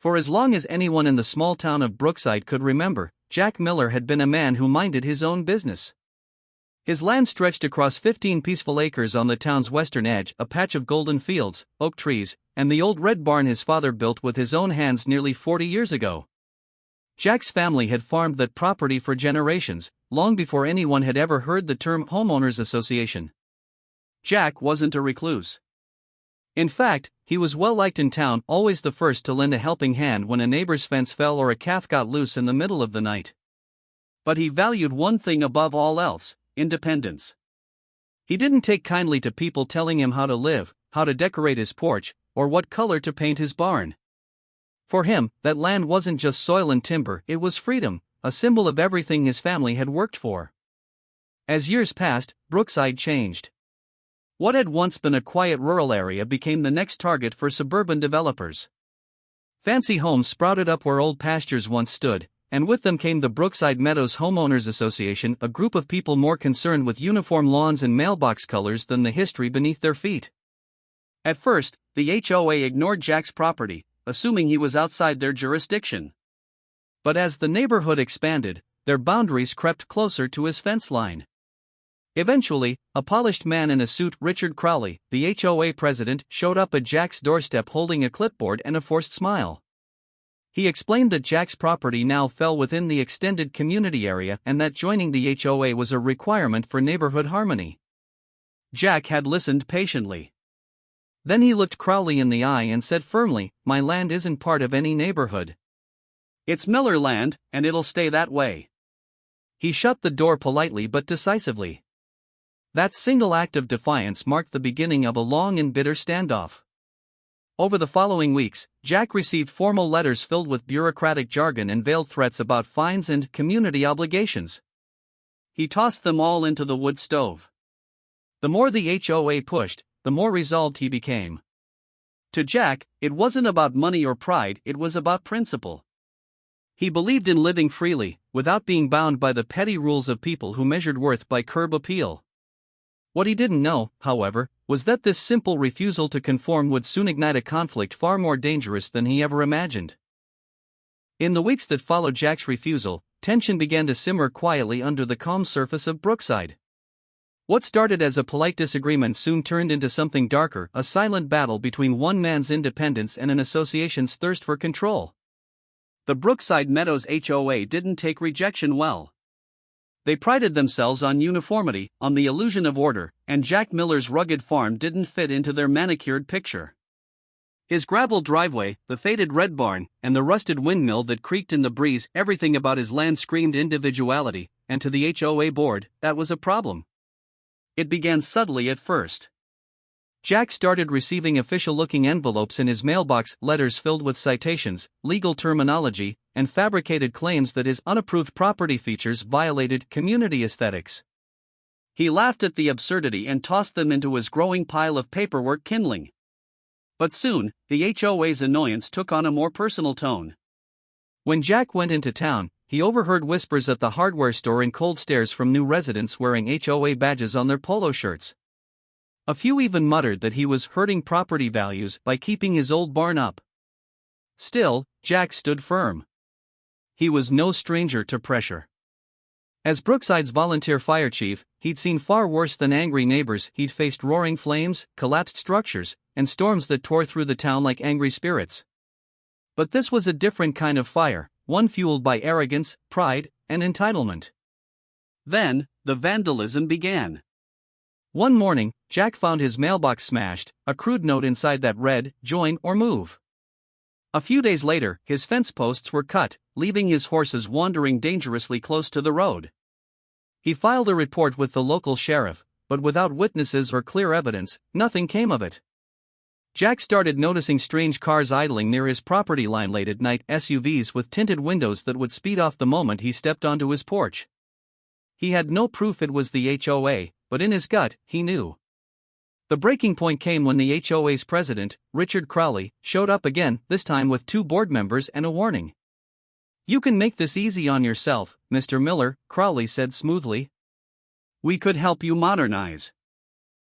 For as long as anyone in the small town of Brookside could remember, Jack Miller had been a man who minded his own business. His land stretched across 15 peaceful acres on the town's western edge, a patch of golden fields, oak trees, and the old red barn his father built with his own hands nearly 40 years ago. Jack's family had farmed that property for generations, long before anyone had ever heard the term homeowners association. Jack wasn't a recluse. In fact, he was well liked in town, always the first to lend a helping hand when a neighbor's fence fell or a calf got loose in the middle of the night. But he valued one thing above all else: independence. He didn't take kindly to people telling him how to live, how to decorate his porch, or what color to paint his barn. For him, that land wasn't just soil and timber, it was freedom, a symbol of everything his family had worked for. As years passed, Brookside changed. What had once been a quiet rural area became the next target for suburban developers. Fancy homes sprouted up where old pastures once stood, and with them came the Brookside Meadows Homeowners Association, a group of people more concerned with uniform lawns and mailbox colors than the history beneath their feet. At first, the HOA ignored Jack's property, assuming he was outside their jurisdiction. But as the neighborhood expanded, their boundaries crept closer to his fence line. Eventually, a polished man in a suit, Richard Crowley, the HOA president, showed up at Jack's doorstep holding a clipboard and a forced smile. He explained that Jack's property now fell within the extended community area and that joining the HOA was a requirement for neighborhood harmony. Jack had listened patiently. Then he looked Crowley in the eye and said firmly, "My land isn't part of any neighborhood. It's Miller land, and it'll stay that way." He shut the door politely but decisively. That single act of defiance marked the beginning of a long and bitter standoff. Over the following weeks, Jack received formal letters filled with bureaucratic jargon and veiled threats about fines and community obligations. He tossed them all into the wood stove. The more the HOA pushed, the more resolved he became. To Jack, it wasn't about money or pride, it was about principle. He believed in living freely, without being bound by the petty rules of people who measured worth by curb appeal. What he didn't know, however, was that this simple refusal to conform would soon ignite a conflict far more dangerous than he ever imagined. In the weeks that followed Jack's refusal, tension began to simmer quietly under the calm surface of Brookside. What started as a polite disagreement soon turned into something darker, a silent battle between one man's independence and an association's thirst for control. The Brookside Meadows HOA didn't take rejection well. They prided themselves on uniformity, on the illusion of order, and Jack Miller's rugged farm didn't fit into their manicured picture. His gravel driveway, the faded red barn, and the rusted windmill that creaked in the breeze, everything about his land screamed individuality, and to the HOA board, that was a problem. It began subtly at first. Jack started receiving official-looking envelopes in his mailbox, letters filled with citations, legal terminology, and fabricated claims that his unapproved property features violated community aesthetics. He laughed at the absurdity and tossed them into his growing pile of paperwork kindling. But soon, the HOA's annoyance took on a more personal tone. When Jack went into town, he overheard whispers at the hardware store and cold stares from new residents wearing HOA badges on their polo shirts. A few even muttered that he was hurting property values by keeping his old barn up. Still, Jack stood firm. He was no stranger to pressure. As Brookside's volunteer fire chief, he'd seen far worse than angry neighbors. He'd faced roaring flames, collapsed structures, and storms that tore through the town like angry spirits. But this was a different kind of fire, one fueled by arrogance, pride, and entitlement. Then, the vandalism began. One morning, Jack found his mailbox smashed, a crude note inside that read, "Join or move." A few days later, his fence posts were cut, leaving his horses wandering dangerously close to the road. He filed a report with the local sheriff, but without witnesses or clear evidence, nothing came of it. Jack started noticing strange cars idling near his property line late at night, SUVs with tinted windows that would speed off the moment he stepped onto his porch. He had no proof it was the HOA, but in his gut, he knew. The breaking point came when the HOA's president, Richard Crowley, showed up again, this time with 2 board members and a warning. "You can make this easy on yourself, Mr. Miller," Crowley said smoothly. "We could help you modernize.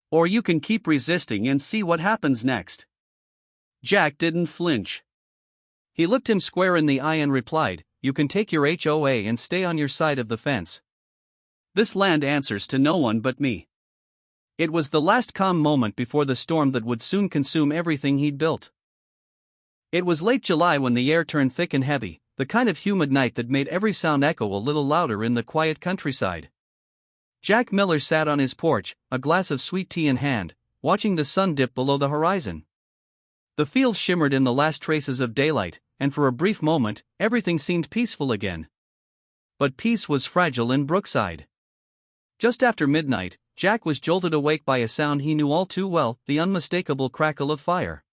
Or you can keep resisting and see what happens next." Jack didn't flinch. He looked him square in the eye and replied, "You can take your HOA and stay on your side of the fence. This land answers to no one but me." It was the last calm moment before the storm that would soon consume everything he'd built. It was late July when the air turned thick and heavy, the kind of humid night that made every sound echo a little louder in the quiet countryside. Jack Miller sat on his porch, a glass of sweet tea in hand, watching the sun dip below the horizon. The fields shimmered in the last traces of daylight, and for a brief moment, everything seemed peaceful again. But peace was fragile in Brookside. Just after midnight, Jack was jolted awake by a sound he knew all too well, the unmistakable crackle of fire.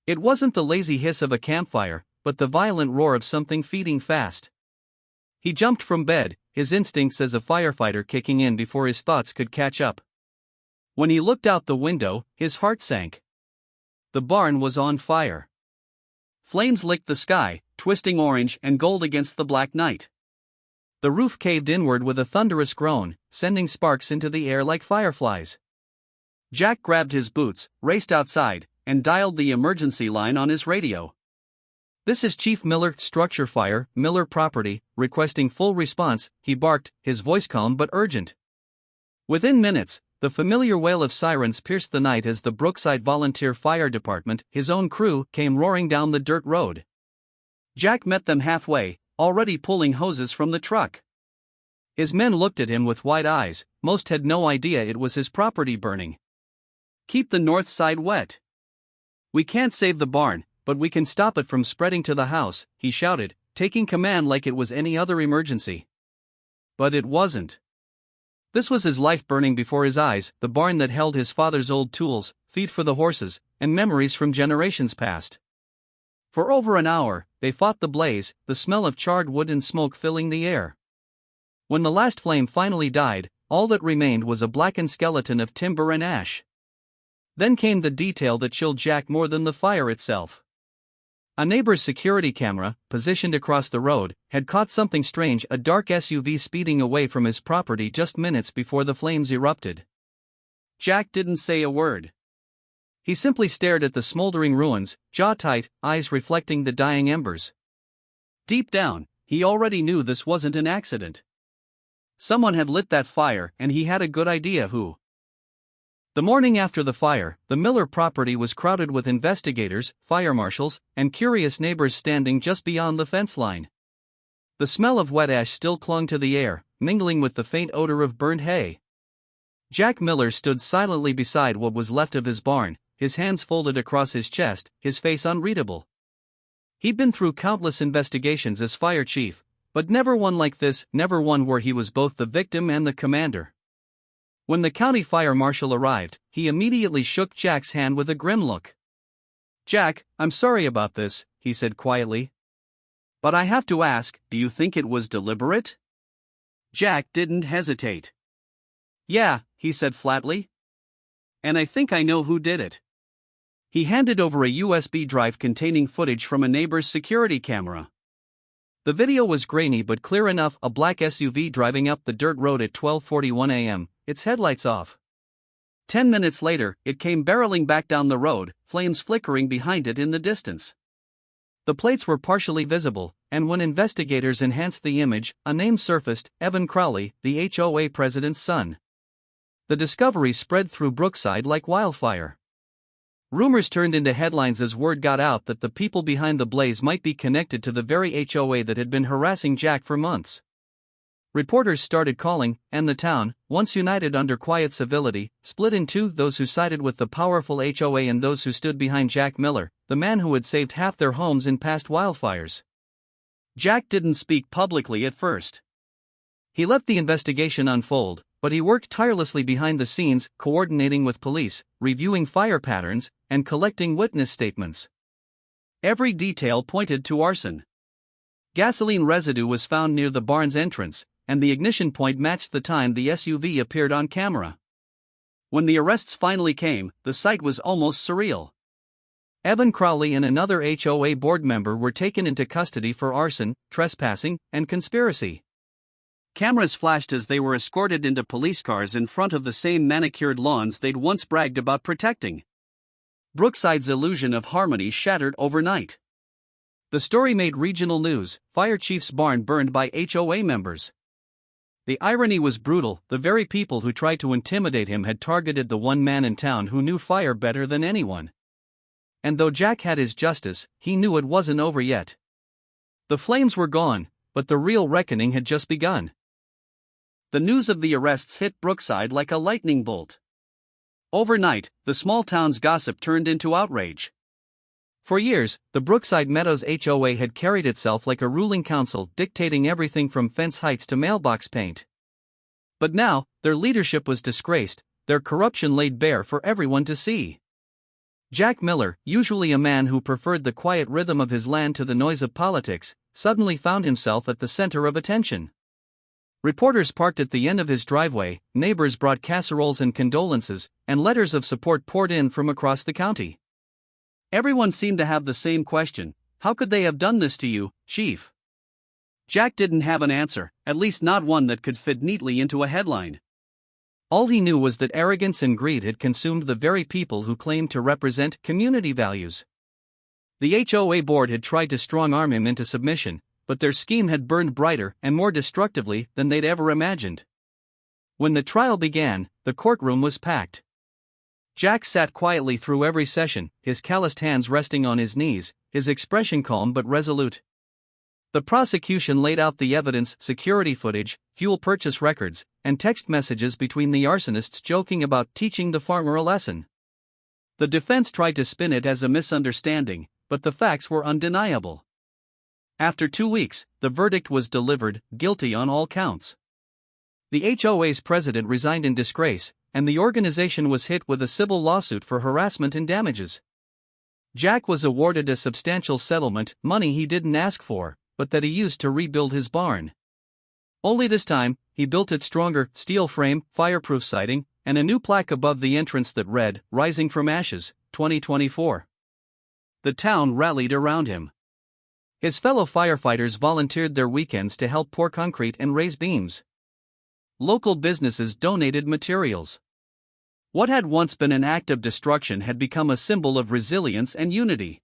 It wasn't the lazy hiss of a campfire, but the violent roar of something feeding fast. He jumped from bed, his instincts as a firefighter kicking in before his thoughts could catch up. When he looked out the window, his heart sank. The barn was on fire. Flames licked the sky, twisting orange and gold against the black night. The roof caved inward with a thunderous groan, sending sparks into the air like fireflies. Jack grabbed his boots, raced outside, and dialed the emergency line on his radio. "This is Chief Miller, structure fire, Miller property, requesting full response," he barked, his voice calm but urgent. Within minutes, the familiar wail of sirens pierced the night as the Brookside Volunteer Fire Department, his own crew, came roaring down the dirt road. Jack met them halfway, already pulling hoses from the truck. His men looked at him with wide eyes, most had no idea it was his property burning. "Keep the north side wet. We can't save the barn, but we can stop it from spreading to the house," he shouted, taking command like it was any other emergency. But it wasn't. This was his life burning before his eyes, the barn that held his father's old tools, feed for the horses, and memories from generations past. For over an hour, they fought the blaze, the smell of charred wood and smoke filling the air. When the last flame finally died, all that remained was a blackened skeleton of timber and ash. Then came the detail that chilled Jack more than the fire itself. A neighbor's security camera, positioned across the road, had caught something strange, a dark SUV speeding away from his property just minutes before the flames erupted. Jack didn't say a word. He simply stared at the smoldering ruins, jaw tight, eyes reflecting the dying embers. Deep down, he already knew this wasn't an accident. Someone had lit that fire, and he had a good idea who. The morning after the fire, the Miller property was crowded with investigators, fire marshals, and curious neighbors standing just beyond the fence line. The smell of wet ash still clung to the air, mingling with the faint odor of burned hay. Jack Miller stood silently beside what was left of his barn, his hands folded across his chest, his face unreadable. He'd been through countless investigations as fire chief, but never one like this, never one where he was both the victim and the commander. When the county fire marshal arrived, he immediately shook Jack's hand with a grim look. "Jack, I'm sorry about this," he said quietly. "But I have to ask, do you think it was deliberate?" Jack didn't hesitate. "Yeah," he said flatly. "And I think I know who did it." He handed over a USB drive containing footage from a neighbor's security camera. The video was grainy but clear enough, a black SUV driving up the dirt road at 12:41 a.m., its headlights off. 10 minutes later, it came barreling back down the road, flames flickering behind it in the distance. The plates were partially visible, and when investigators enhanced the image, a name surfaced: Evan Crowley, the HOA president's son. The discovery spread through Brookside like wildfire. Rumors turned into headlines as word got out that the people behind the blaze might be connected to the very HOA that had been harassing Jack for months. Reporters started calling, and the town, once united under quiet civility, split in two: those who sided with the powerful HOA and those who stood behind Jack Miller, the man who had saved half their homes in past wildfires. Jack didn't speak publicly at first. He let the investigation unfold, but he worked tirelessly behind the scenes, coordinating with police, reviewing fire patterns, and collecting witness statements. Every detail pointed to arson. Gasoline residue was found near the barn's entrance, and the ignition point matched the time the SUV appeared on camera. When the arrests finally came, the sight was almost surreal. Evan Crowley and another HOA board member were taken into custody for arson, trespassing, and conspiracy. Cameras flashed as they were escorted into police cars in front of the same manicured lawns they'd once bragged about protecting. Brookside's illusion of harmony shattered overnight. The story made regional news: fire chief's barn burned by HOA members. The irony was brutal: the very people who tried to intimidate him had targeted the one man in town who knew fire better than anyone. And though Jack had his justice, he knew it wasn't over yet. The flames were gone, but the real reckoning had just begun. The news of the arrests hit Brookside like a lightning bolt. Overnight, the small town's gossip turned into outrage. For years, the Brookside Meadows HOA had carried itself like a ruling council, dictating everything from fence heights to mailbox paint. But now, their leadership was disgraced, their corruption laid bare for everyone to see. Jack Miller, usually a man who preferred the quiet rhythm of his land to the noise of politics, suddenly found himself at the center of attention. Reporters parked at the end of his driveway, neighbors brought casseroles and condolences, and letters of support poured in from across the county. Everyone seemed to have the same question: how could they have done this to you, Chief? Jack didn't have an answer, at least not one that could fit neatly into a headline. All he knew was that arrogance and greed had consumed the very people who claimed to represent community values. The HOA board had tried to strong-arm him into submission, but their scheme had burned brighter and more destructively than they'd ever imagined. When the trial began, the courtroom was packed. Jack sat quietly through every session, his calloused hands resting on his knees, his expression calm but resolute. The prosecution laid out the evidence: security footage, fuel purchase records, and text messages between the arsonists joking about teaching the farmer a lesson. The defense tried to spin it as a misunderstanding, but the facts were undeniable. After 2 weeks, the verdict was delivered: guilty on all counts. The HOA's president resigned in disgrace, and the organization was hit with a civil lawsuit for harassment and damages. Jack was awarded a substantial settlement, money he didn't ask for, but that he used to rebuild his barn. Only this time, he built it stronger: steel frame, fireproof siding, and a new plaque above the entrance that read, "Rising from Ashes, 2024. The town rallied around him. His fellow firefighters volunteered their weekends to help pour concrete and raise beams. Local businesses donated materials. What had once been an act of destruction had become a symbol of resilience and unity.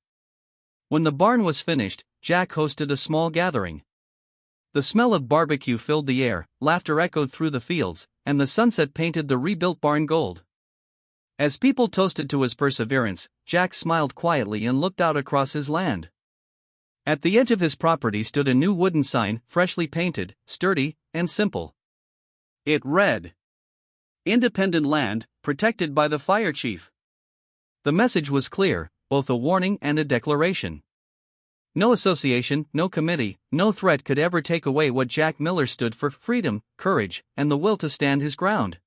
When the barn was finished, Jack hosted a small gathering. The smell of barbecue filled the air, laughter echoed through the fields, and the sunset painted the rebuilt barn gold. As people toasted to his perseverance, Jack smiled quietly and looked out across his land. At the edge of his property stood a new wooden sign, freshly painted, sturdy, and simple. It read, "Independent land, protected by the fire chief." The message was clear, both a warning and a declaration. No association, no committee, no threat could ever take away what Jack Miller stood for: freedom, courage, and the will to stand his ground.